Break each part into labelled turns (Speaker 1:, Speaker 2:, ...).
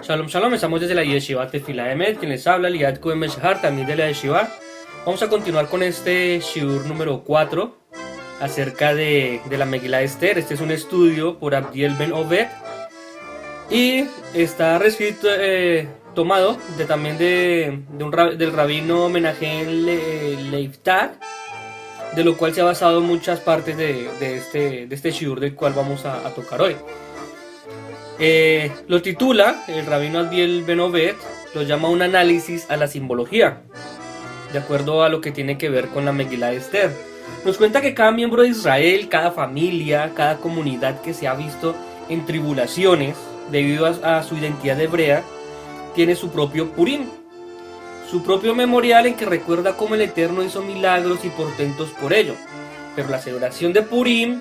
Speaker 1: Shalom, shalom, estamos desde la Yeshiva Tefilá Emet, quien les habla, Liat Cohen Ben-Shahar, también de la Yeshiva. Vamos a continuar con este shiur número 4 acerca de la Megilá Esther. Este es un estudio por Abdiel Ben Oved y está reescrito, tomado también del rabino Menahem Leibtag, de lo cual se ha basado en muchas partes de este shiur del cual vamos a tocar hoy. Lo titula el rabino Abdiel Ben Oved, lo llama un análisis a la simbología, de acuerdo a lo que tiene que ver con la Megilá de Esther. Nos cuenta que cada miembro de Israel, cada familia, cada comunidad que se ha visto en tribulaciones debido a su identidad hebrea, tiene su propio Purim, su propio memorial en que recuerda cómo el Eterno hizo milagros y portentos por ello. Pero la celebración de Purim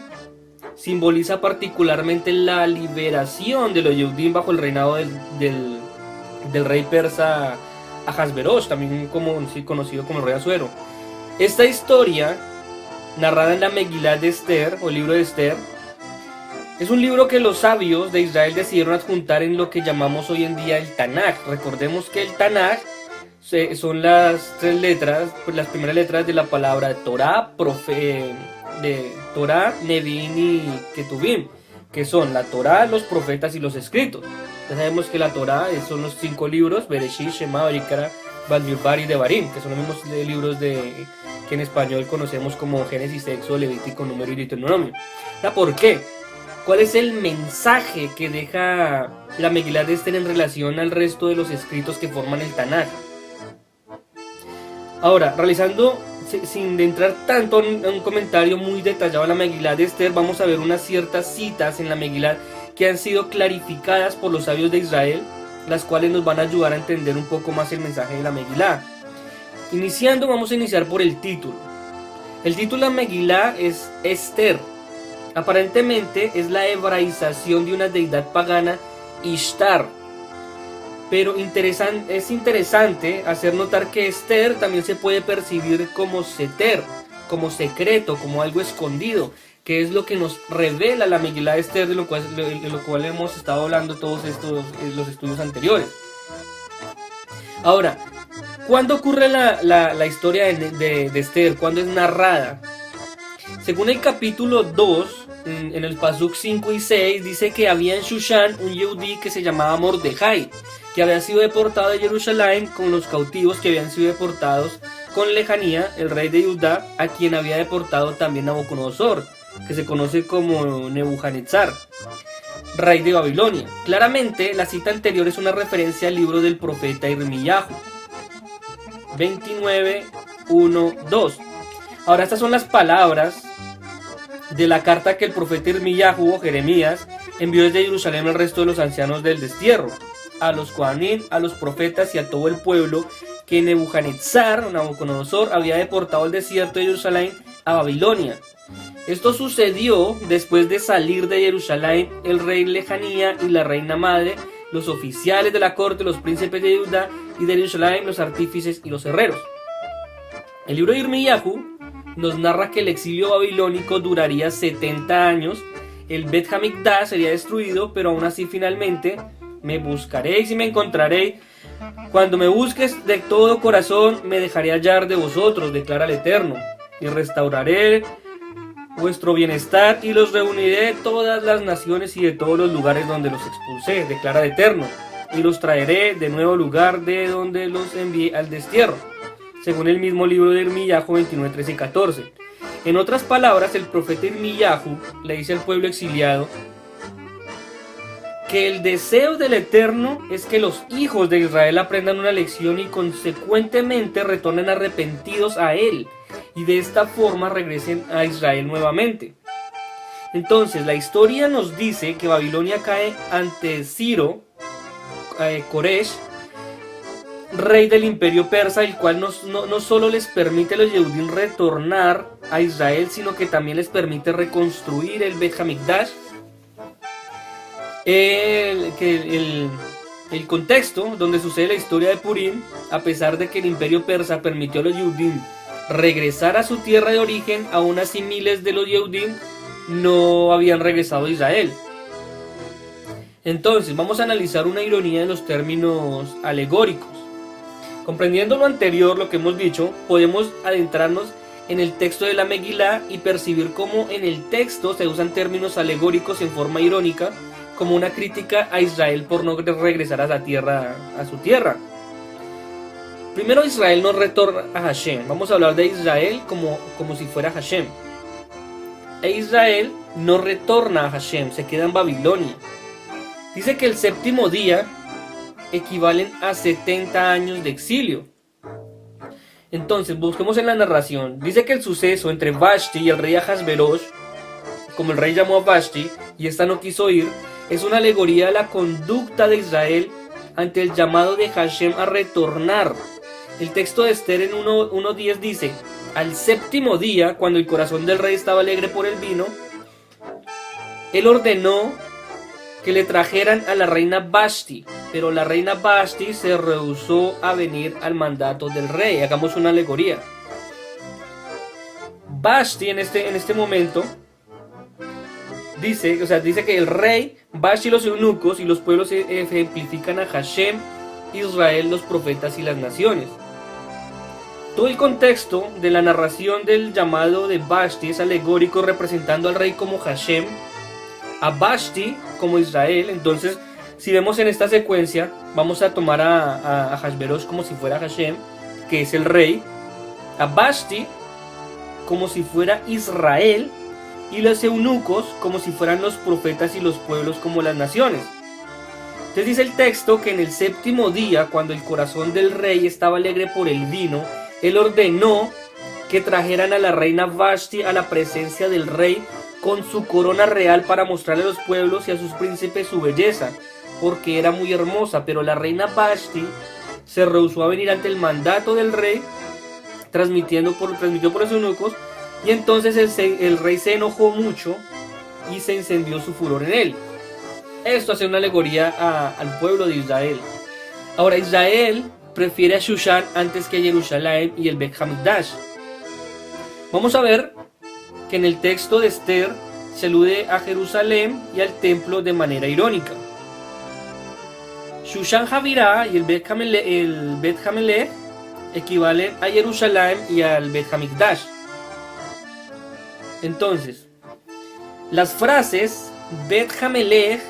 Speaker 1: simboliza particularmente la liberación de los Yehudim bajo el reinado del rey persa Ahasverosh, también conocido como el rey Asuero. Esta historia, narrada en la Megilá de Esther, o libro de Esther, es un libro que los sabios de Israel decidieron adjuntar en lo que llamamos hoy en día el Tanaj. Recordemos que el Tanaj son las tres letras, las primeras letras de la palabra Torah, de Torah, Nevi'im y Ketuvim, que son la Torah, los profetas y los escritos. Ya sabemos que la Torah son los 5 libros, Bereshit, Shema, Vayikra, Bamidbar y Devarim, que son los mismos libros que en español conocemos como Génesis, Éxodo, Levítico, Número y Deuteronomio. ¿Por qué? ¿Cuál es el mensaje que deja la Megilá de Esther en relación al resto de los escritos que forman el Tanaj? Ahora, sin entrar tanto en un comentario muy detallado a la Megilá de Esther, vamos a ver unas ciertas citas en la Megilá que han sido clarificadas por los sabios de Israel, las cuales nos van a ayudar a entender un poco más el mensaje de la Megilá. Vamos a iniciar por el título. El título de la Megilá es Esther. Aparentemente es la hebraización de una deidad pagana, Ishtar. Pero es interesante hacer notar que Esther también se puede percibir como seter, como secreto, como algo escondido, que es lo que nos revela la Megilá de Esther, de lo cual hemos estado hablando todos los estudios anteriores. Ahora, ¿cuándo ocurre la historia de Esther? ¿Cuándo es narrada? Según el capítulo 2, en el pasuk 5 y 6, dice que había en Shushan un Yehudí que se llamaba Mordejai, que había sido deportado de Jerusalén con los cautivos que habían sido deportados con Lejanía, el rey de Judá, a quien había deportado también Nabucodonosor, que se conoce como Nebuchadnezzar, rey de Babilonia. Claramente, la cita anterior es una referencia al libro del profeta Irmiyahu, 29, 1, 2. Ahora, estas son las palabras de la carta que el profeta Irmiyahu o Jeremías envió desde Jerusalén al resto de los ancianos del destierro, a los Kohanim, a los profetas y a todo el pueblo que Nebuchadnezzar, o Nabucodonosor, había deportado al desierto de Jerusalén a Babilonia. Esto sucedió después de salir de Jerusalén el rey Lejanía y la reina madre, los oficiales de la corte, los príncipes de Judá y de Jerusalén, los artífices y los herreros. El libro de Irmiyahu nos narra que el exilio babilónico duraría 70 años, el Bet Hamikdash sería destruido, pero aún así finalmente me buscaréis y me encontraréis. Cuando me busques de todo corazón, me dejaré hallar de vosotros, declara el Eterno, y restauraré vuestro bienestar y los reuniré de todas las naciones y de todos los lugares donde los expulsé, declara el Eterno, y los traeré de nuevo al lugar de donde los envié al destierro, según el mismo libro de Irmiyahu 29, 13 y 14. En otras palabras, el profeta Irmiyahu le dice al pueblo exiliado que el deseo del Eterno es que los hijos de Israel aprendan una lección y consecuentemente retornen arrepentidos a él, y de esta forma regresen a Israel nuevamente. Entonces, la historia nos dice que Babilonia cae ante Ciro, Koresh, rey del imperio persa, el cual no solo les permite a los Yehudim retornar a Israel, sino que también les permite reconstruir el Bet Hamikdash. El contexto donde sucede la historia de Purim, a pesar de que el imperio persa permitió a los Yehudim regresar a su tierra de origen, aún así miles de los Yehudim no habían regresado a Israel. Entonces, vamos a analizar una ironía de los términos alegóricos. Comprendiendo lo anterior, lo que hemos dicho, podemos adentrarnos en el texto de la Megilá y percibir cómo en el texto se usan términos alegóricos en forma irónica, como una crítica a Israel por no regresar a su tierra. Primero, Israel no retorna a Hashem. Vamos a hablar de Israel como si fuera Hashem. E Israel no retorna a Hashem, se queda en Babilonia. Dice que el séptimo día equivalen a 70 años de exilio. Entonces, busquemos en la narración. Dice que el suceso entre Vashti y el rey Ahasverosh, como el rey llamó a Vashti y esta no quiso ir, es una alegoría de la conducta de Israel ante el llamado de Hashem a retornar. El texto de Esther en 1:10 dice: al séptimo día, cuando el corazón del rey estaba alegre por el vino, él ordenó que le trajeran a la reina Vashti, pero la reina Vashti se rehusó a venir al mandato del rey. Hagamos una alegoría. Vashti en este momento dice que el rey, Vashti, los eunucos y los pueblos ejemplifican a Hashem, Israel, los profetas y las naciones. Todo el contexto de la narración del llamado de Vashti es alegórico, representando al rey como Hashem, a Vashti como Israel. Entonces, si vemos en esta secuencia, vamos a tomar a Ahasverosh como si fuera Hashem, que es el rey, a Vashti como si fuera Israel, y los eunucos como si fueran los profetas y los pueblos como las naciones. Entonces dice el texto que en el séptimo día, cuando el corazón del rey estaba alegre por el vino, él ordenó que trajeran a la reina Vashti a la presencia del rey con su corona real para mostrarle a los pueblos y a sus príncipes su belleza, porque era muy hermosa. Pero la reina Vashti se rehusó a venir ante el mandato del rey, transmitió por los eunucos, y entonces el rey se enojó mucho y se encendió su furor en él. Esto hace una alegoría al pueblo de Israel. Ahora, Israel prefiere a Shushan antes que a Jerusalén y el Bet Hamikdash. Vamos a ver que en el texto de Esther se alude a Jerusalén y al templo de manera irónica. Shushan Javirá y el Bet Hamelech equivalen a Jerusalén y al Bet Hamikdash. Entonces, las frases Bet Hamelech,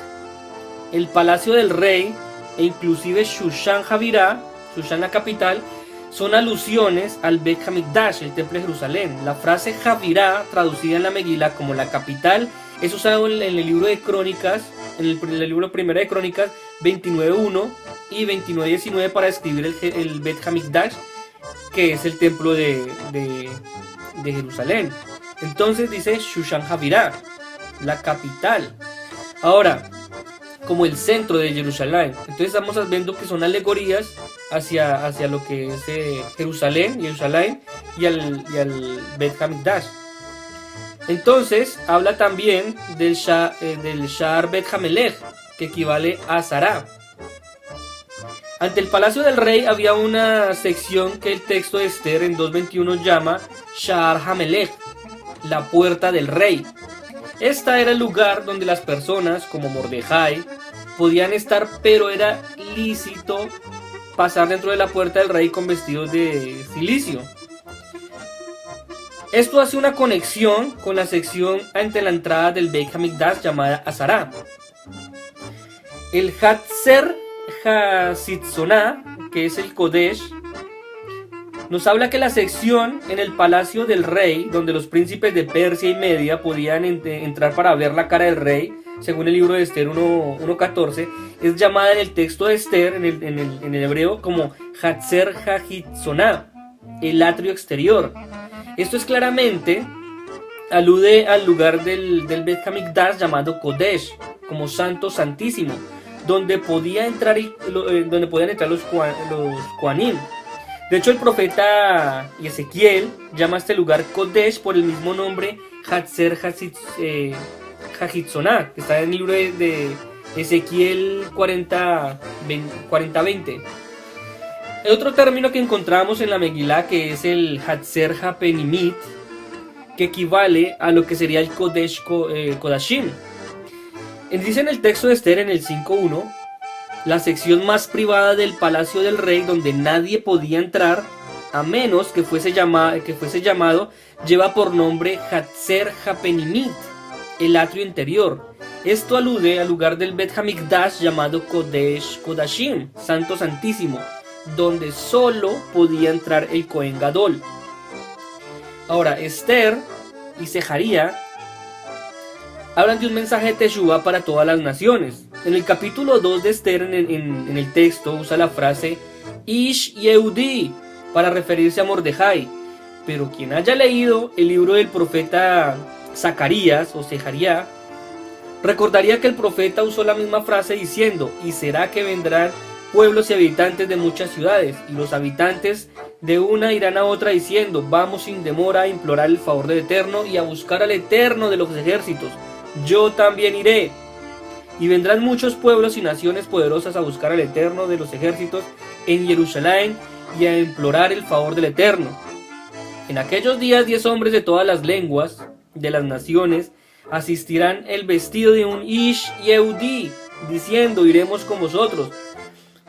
Speaker 1: el palacio del rey, e inclusive Shushan Javirá, Shushan la capital, son alusiones al Bet Hamikdash, el templo de Jerusalén. La frase Javirá, traducida en la Megilá como la capital, es usado en el libro de Crónicas, en el libro primero de Crónicas 29:1 y 29:19 para describir el Bet Hamikdash, que es el templo de Jerusalén. Entonces dice Shushan Javirá, la capital. Ahora, como el centro de Jerusalén. Entonces estamos viendo que son alegorías hacia lo que es Jerusalén y al Bet Hamikdash. Entonces habla también del Sha'ar Bet Hamelech, que equivale a Sará. Ante el palacio del rey había una sección que el texto de Esther en 2:21 llama Sha'ar Hamelech, la puerta del rey. Esta era el lugar donde las personas, como Mordejai, podían estar, pero era lícito pasar dentro de la puerta del rey con vestidos de cilicio. Esto hace una conexión con la sección ante la entrada del Bet Hamikdash llamada Azará. El Hatzer HaSitzoná, que es el Kodesh, nos habla que la sección en el palacio del rey, donde los príncipes de Persia y Media podían entrar para ver la cara del rey, según el libro de Esther 1:14, es llamada en el texto de Esther, en el hebreo, como Hatzer HaSitzoná, el atrio exterior. Esto es claramente, alude al lugar del Bet Hamikdash llamado Kodesh, como santo santísimo, donde podían entrar los Kohanim. De hecho, el profeta Ezequiel llama a este lugar Kodesh por el mismo nombre, Hatzer HaSitzoná, que está en el libro de Ezequiel 40:20. El otro término que encontramos en la Megilá, que es el Hatzer HaPenimit, que equivale a lo que sería el Kodesh Kodashim. Dice en el texto de Esther en el 5.1, la sección más privada del palacio del rey donde nadie podía entrar a menos que fuese llamado, lleva por nombre Hatzer Hapenimit, el atrio interior. Esto alude al lugar del Bet Hamikdash llamado Kodesh Kodashim, Santo Santísimo, donde solo podía entrar el Kohen Gadol. Ahora, Esther y Seharía hablan de un mensaje de Teshuvá para todas las naciones. En el capítulo 2 de Esther, en el texto, usa la frase Ish Yehudi para referirse a Mordejai. Pero quien haya leído el libro del profeta Zacarías o Seharía, recordaría que el profeta usó la misma frase diciendo: y será que vendrán pueblos y habitantes de muchas ciudades, y los habitantes de una irán a otra diciendo: vamos sin demora a implorar el favor del Eterno y a buscar al Eterno de los ejércitos. Yo también iré. Y vendrán muchos pueblos y naciones poderosas a buscar al Eterno de los ejércitos en Jerusalén y a implorar el favor del Eterno. En aquellos días 10 hombres de todas las lenguas de las naciones asistirán el vestido de un Ish Yehudi, diciendo: iremos con vosotros,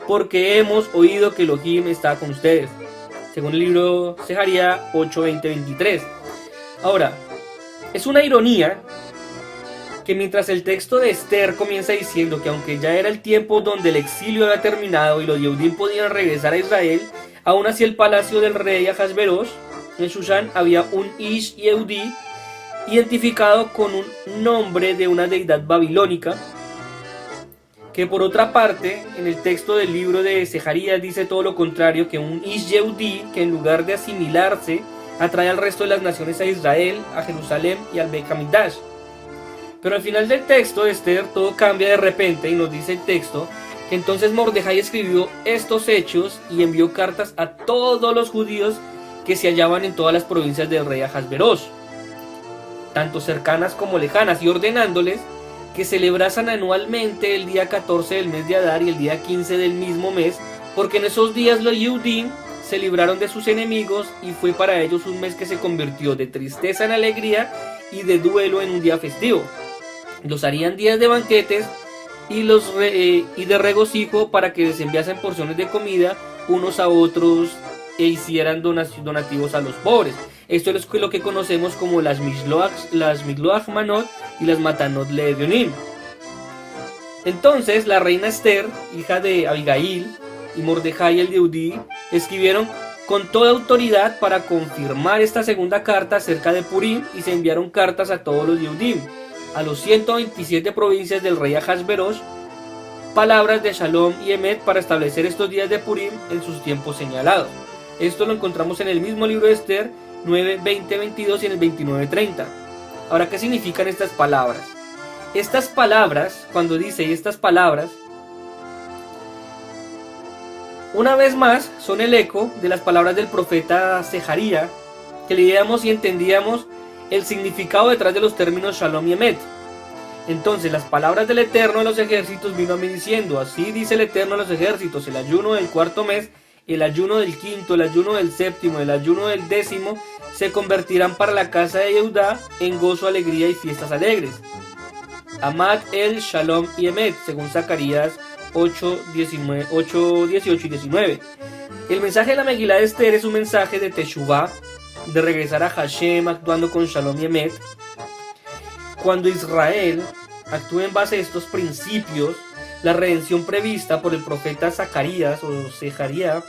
Speaker 1: porque hemos oído que Elohim está con ustedes. Según el libro Seharía 8:20-23. Ahora, es una ironía que mientras el texto de Esther comienza diciendo que aunque ya era el tiempo donde el exilio había terminado y los Yehudim podían regresar a Israel, aún así el palacio del rey Ahasverosh en Shushan había un Ish Yehudi identificado con un nombre de una deidad babilónica, que por otra parte en el texto del libro de Seharías dice todo lo contrario, que un Ish Yehudi que en lugar de asimilarse atrae al resto de las naciones a Israel, a Jerusalén y al Bet Hamikdash. Pero al final del texto de Esther todo cambia de repente y nos dice el texto que entonces Mordejai escribió estos hechos y envió cartas a todos los judíos que se hallaban en todas las provincias del rey Ahasverosh, tanto cercanas como lejanas, y ordenándoles que celebrasen anualmente el día 14 del mes de Adar y el día 15 del mismo mes, porque en esos días los Yehudim se libraron de sus enemigos y fue para ellos un mes que se convirtió de tristeza en alegría y de duelo en un día festivo. Los harían días de banquetes y de regocijo para que les enviasen porciones de comida unos a otros e hicieran donativos a los pobres. Esto es lo que conocemos como las Mishloach Manot y las Matanot Le'Evionim. Entonces la reina Esther, hija de Abigail, y Mordejai el Yehudí escribieron con toda autoridad para confirmar esta segunda carta acerca de Purim, y se enviaron cartas a todos los Yehudim, a los 127 provincias del rey Ahasverosh, palabras de Shalom y Emet para establecer estos días de Purim en sus tiempos señalados. Esto lo encontramos en el mismo libro de Esther 9:20-22 y en el 29:30. Ahora, ¿qué significan estas palabras? Estas palabras, cuando dice estas palabras, una vez más son el eco de las palabras del profeta Seharía, que leíamos y entendíamos el significado detrás de los términos Shalom y Emet. Entonces las palabras del Eterno de los ejércitos vino a mí diciendo: así dice el Eterno de los ejércitos, el ayuno del cuarto mes, el ayuno del quinto, el ayuno del séptimo, el ayuno del décimo se convertirán para la casa de Yehudá en gozo, alegría y fiestas alegres. Amad el Shalom y Emet, según Zacarías 8, 18 y 19. El mensaje de la Megilá de Esther es un mensaje de Teshuvá, de regresar a Hashem actuando con Shalom y Emet. Cuando Israel actúe en base a estos principios, la redención prevista por el profeta Zacarías o Seharía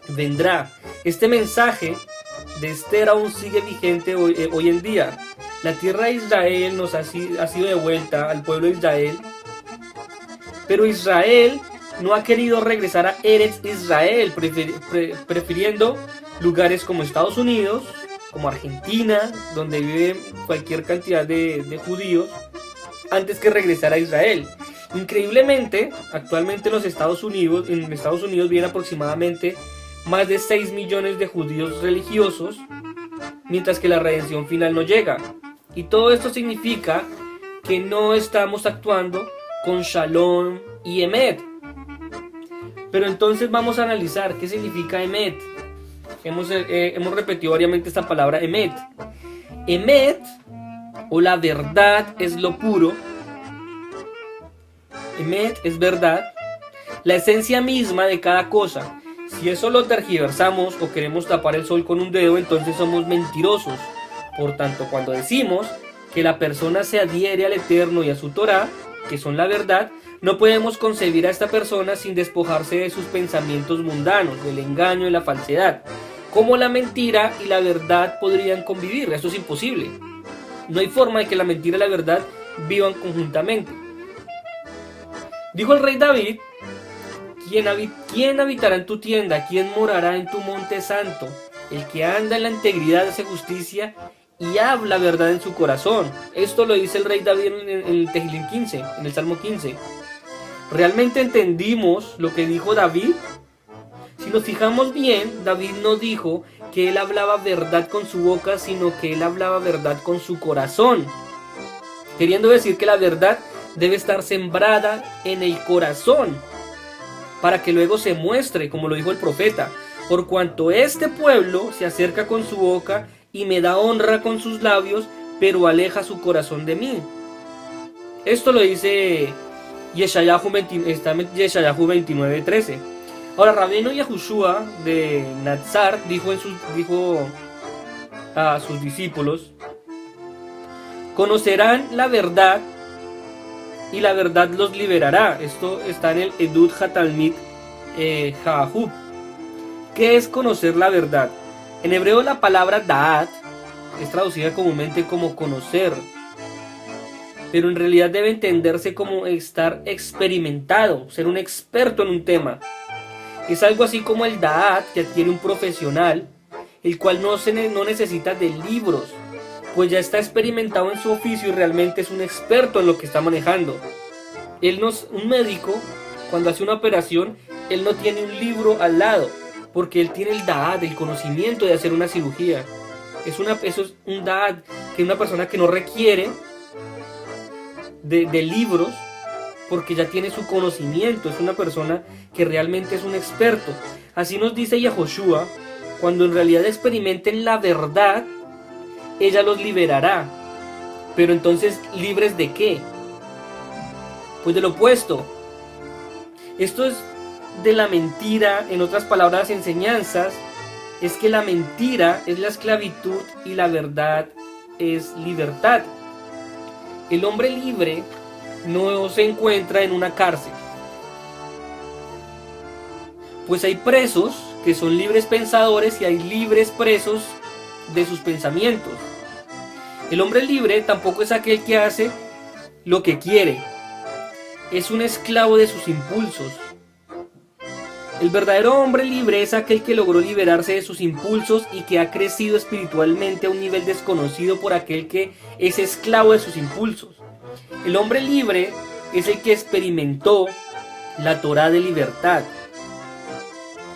Speaker 1: vendrá. Este mensaje de Esther aún sigue vigente hoy en día. La tierra de Israel ha sido devuelta al pueblo de Israel, pero Israel no ha querido regresar a Eretz Israel, prefiriendo lugares como Estados Unidos, como Argentina, donde vive cualquier cantidad de judíos, antes que regresar a Israel. Increíblemente, actualmente en Estados Unidos viven aproximadamente más de 6 millones de judíos religiosos, mientras que la redención final no llega. Y todo esto significa que no estamos actuando con Shalom y Emet. Pero entonces vamos a analizar qué significa Emet. Hemos repetido variamente esta palabra Emet. Emet, o la verdad, es lo puro, Emet es verdad, la esencia misma de cada cosa. Si eso lo tergiversamos o queremos tapar el sol con un dedo, entonces somos mentirosos. Por tanto, cuando decimos que la persona se adhiere al Eterno y a su Torá, que son la verdad, no podemos concebir a esta persona sin despojarse de sus pensamientos mundanos, del engaño y la falsedad. ¿Cómo la mentira y la verdad podrían convivir? Eso es imposible. No hay forma de que la mentira y la verdad vivan conjuntamente. Dijo el rey David: ¿Quién habitará en tu tienda? ¿Quién morará en tu monte santo? El que anda en la integridad hace justicia y habla verdad en su corazón. Esto lo dice el rey David en el Tehilim 15, en el Salmo 15. ¿Realmente entendimos lo que dijo David? Si nos fijamos bien, David no dijo que él hablaba verdad con su boca, sino que él hablaba verdad con su corazón. Queriendo decir que la verdad debe estar sembrada en el corazón, para que luego se muestre, como lo dijo el profeta: por cuanto este pueblo se acerca con su boca y me da honra con sus labios, pero aleja su corazón de mí. Esto lo dice Yeshayahu 29:13. Ahora, Rabbeinu Yahushua de Natsar dijo a sus discípulos: conocerán la verdad y la verdad los liberará. Esto está en el Edut HaTalmid Hahub. ¿Qué es conocer la verdad? En hebreo la palabra Da'at es traducida comúnmente como conocer, pero en realidad debe entenderse como estar experimentado, ser un experto en un tema. Es algo así como el Da'at que adquiere un profesional, el cual no necesita de libros, pues ya está experimentado en su oficio y realmente es un experto en lo que está manejando. Un médico, cuando hace una operación, él no tiene un libro al lado, porque él tiene el Da'at, el conocimiento de hacer una cirugía. Eso es un Da'at, que es una persona que no requiere de libros, porque ya tiene su conocimiento, es una persona que realmente es un experto. Así nos dice Yahushua: cuando en realidad experimenten la verdad, ella los liberará. Pero entonces, ¿libres de qué? Pues del opuesto. Esto es de la mentira. En otras palabras, enseñanzas, es que la mentira es la esclavitud y la verdad es libertad. El hombre libre no se encuentra en una cárcel, pues hay presos que son libres pensadores y hay libres presos de sus pensamientos. El hombre libre tampoco es aquel que hace lo que quiere, es un esclavo de sus impulsos. El verdadero hombre libre es aquel que logró liberarse de sus impulsos y que ha crecido espiritualmente a un nivel desconocido por aquel que es esclavo de sus impulsos. El hombre libre es el que experimentó la Torá de libertad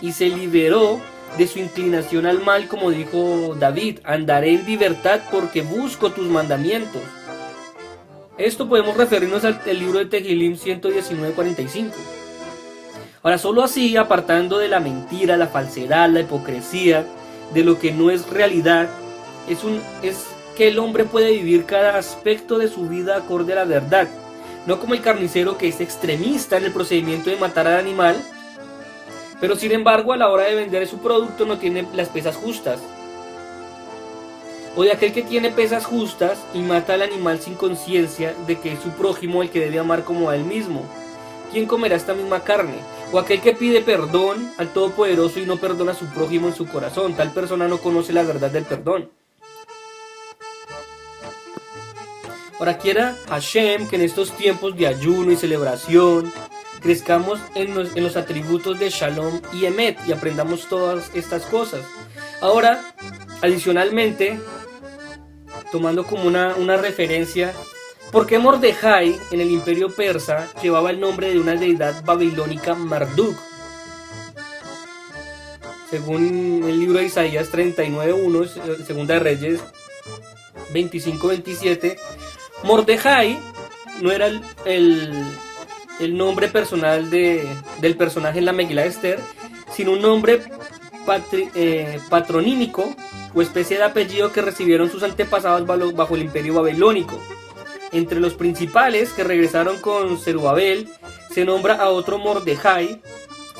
Speaker 1: y se liberó de su inclinación al mal, como dijo David: andaré en libertad porque busco tus mandamientos. Esto podemos referirnos al libro de Tehilim 119:45. Ahora, solo así, apartando de la mentira, la falsedad, la hipocresía, de lo que no es realidad, es que el hombre puede vivir cada aspecto de su vida acorde a la verdad, no como el carnicero que es extremista en el procedimiento de matar al animal, pero sin embargo a la hora de vender su producto no tiene las pesas justas, o de aquel que tiene pesas justas y mata al animal sin conciencia de que es su prójimo el que debe amar como a él mismo. ¿Quién comerá esta misma carne? O aquel que pide perdón al Todopoderoso y no perdona a su prójimo en su corazón. Tal persona no conoce la verdad del perdón. Ahora quiera Hashem que en estos tiempos de ayuno y celebración crezcamos en los atributos de Shalom y Emet y aprendamos todas estas cosas. Ahora, adicionalmente, tomando como una referencia, ¿por qué Mordejai en el imperio persa llevaba el nombre de una deidad babilónica, Marduk? Según el libro de Isaías 39:1, Segunda de Reyes 25:27, Mordejai no era el nombre personal del personaje en la Megilá de Esther, sino un nombre patronímico o especie de apellido que recibieron sus antepasados bajo el imperio babilónico. Entre los principales que regresaron con Zerubabel se nombra a otro Mordejai,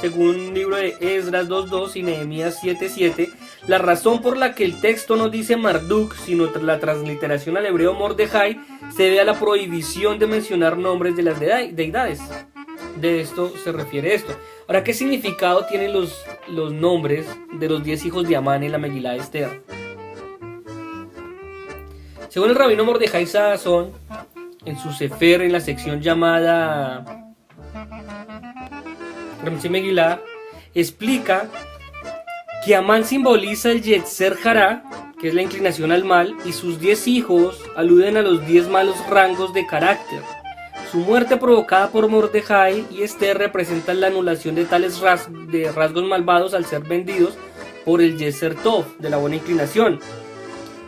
Speaker 1: según el libro de Esdras 2.2 y Nehemías 7.7, la razón por la que el texto no dice Marduk, sino la transliteración al hebreo Mordejai, se debe a la prohibición de mencionar nombres de las deidades. De esto se refiere esto. Ahora, ¿qué significado tienen los nombres de los 10 hijos de Amán en la Megilá de Esther? Según el rabino Mordejai Saazón, en su Sefer, en la sección llamada Ramsey Megilá, explica que Amán simboliza el Yetzer Hará, que es la inclinación al mal, y sus 10 hijos aluden a los 10 malos rangos de carácter. Su muerte provocada por Mordejai y Esther representan la anulación de tales rasgos malvados al ser vendidos por el Yetzer Tov, de la buena inclinación.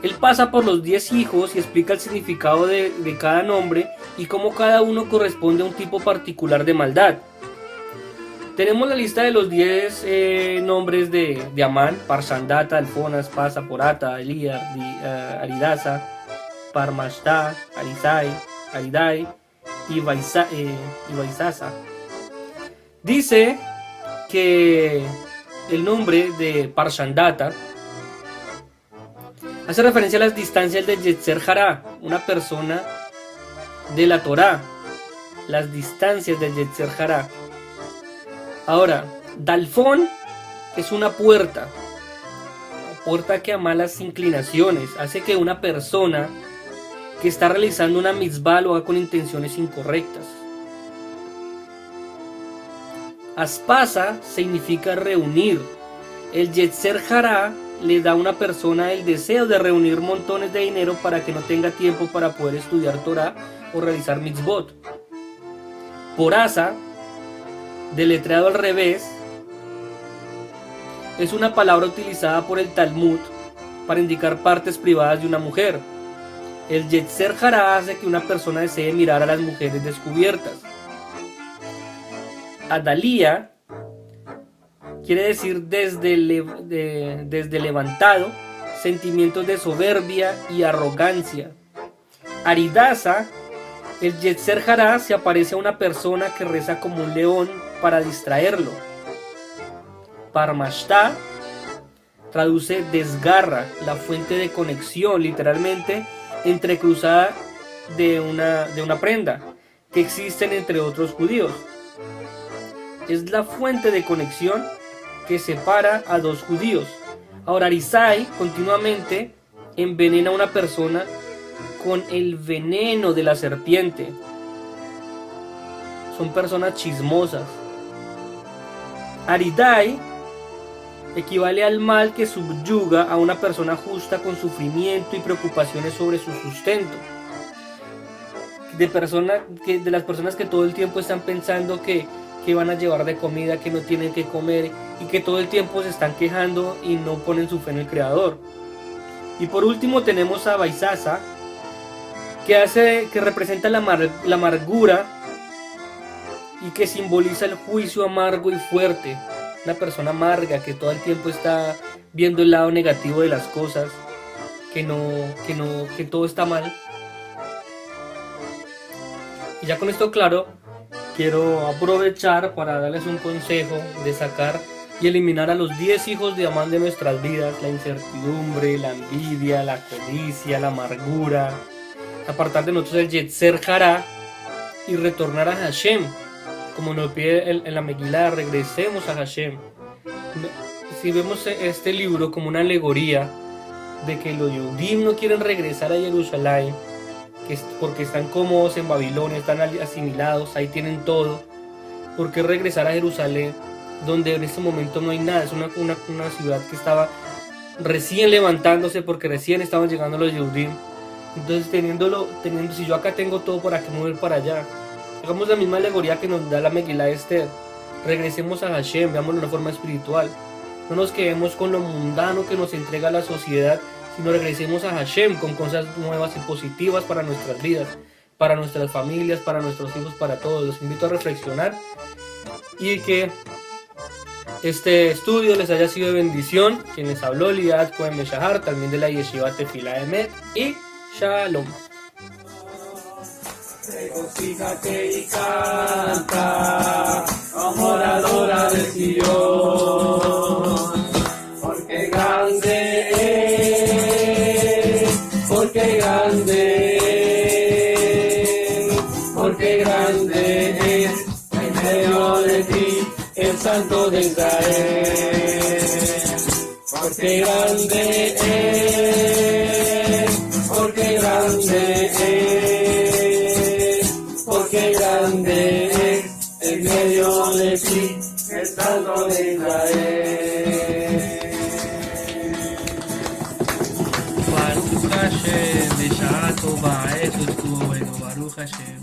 Speaker 1: Él pasa por los 10 hijos y explica el significado de cada nombre y cómo cada uno corresponde a un tipo particular de maldad. Tenemos la lista de los 10 nombres de Amán: Parshandata, Alfonas, Pasa, Porata, Eliar, Aridasa, Parmashta, Arisai, Aridai y Vaisasa. Dice que el nombre de Parshandata hace referencia a las distancias de Yetzer Hará, una persona de la Torá. Las distancias de Yetzer Hará. Ahora, Dalfón es una puerta que a malas inclinaciones hace que una persona que está realizando una mitzvah lo haga con intenciones incorrectas. Aspasa significa reunir. El Yetzer Hará le da a una persona el deseo de reunir montones de dinero para que no tenga tiempo para poder estudiar Torah o realizar mitzvot. Porasa, deletreado al revés, es una palabra utilizada por el Talmud para indicar partes privadas de una mujer. El Yetzer Hará hace que una persona desee mirar a las mujeres descubiertas. Adalía quiere decir desde levantado, sentimientos de soberbia y arrogancia. Aridasa, el Yetzer Hará se aparece a una persona que reza como un león para distraerlo. Parmashta traduce desgarra, la fuente de conexión, literalmente entrecruzada de una prenda, que existen entre otros judíos. Es la fuente de conexión que separa a dos judíos. Ahora, Arisai continuamente envenena a una persona con el veneno de la serpiente. Son personas chismosas. Aridai equivale al mal que subyuga a una persona justa con sufrimiento y preocupaciones sobre su sustento. De las personas que todo el tiempo están pensando que van a llevar de comida, que no tienen que comer y que todo el tiempo se están quejando y no ponen su fe en el Creador. Y por último tenemos a Vaisasa, que representa la amargura y que simboliza el juicio amargo y fuerte. Una persona amarga que todo el tiempo está viendo el lado negativo de las cosas, que todo está mal. Y ya con esto claro, quiero aprovechar para darles un consejo de sacar y eliminar a los 10 hijos de Amán de nuestras vidas: la incertidumbre, la envidia, la codicia, la amargura. Apartar de nosotros el Yetzer Hará y retornar a Hashem, como nos pide en la Megilá: regresemos a Hashem. Si vemos este libro como una alegoría de que los Yehudim no quieren regresar a Jerusalén, porque están cómodos en Babilonia, están asimilados, ahí tienen todo. ¿Por qué regresar a Jerusalén, donde en este momento no hay nada? Es una ciudad que estaba recién levantándose, porque recién estaban llegando los Yehudim. Entonces, si yo acá tengo todo, ¿para qué mover para allá? Hagamos la misma alegoría que nos da la Megilá de Esther. Regresemos a Hashem, veámoslo de una forma espiritual. No nos quedemos con lo mundano que nos entrega la sociedad, sino regresemos a Hashem con cosas nuevas y positivas para nuestras vidas, para nuestras familias, para nuestros hijos, para todos. Los invito a reflexionar y que este estudio les haya sido de bendición. Quien les habló, Liat Cohen Beshahar, también de la Yeshiva Tefilá Emet, y Shalom.
Speaker 2: regocíjate y canta, moradora de Sion, porque grande es, porque grande es, porque grande es en medio de ti el Santo de Israel, porque grande es, porque grande es, porque grande es en medio de ti el Santo de Israel.
Speaker 3: Baruch Hashem, בשעה טובה, עת ותקוענו, ברוך השם.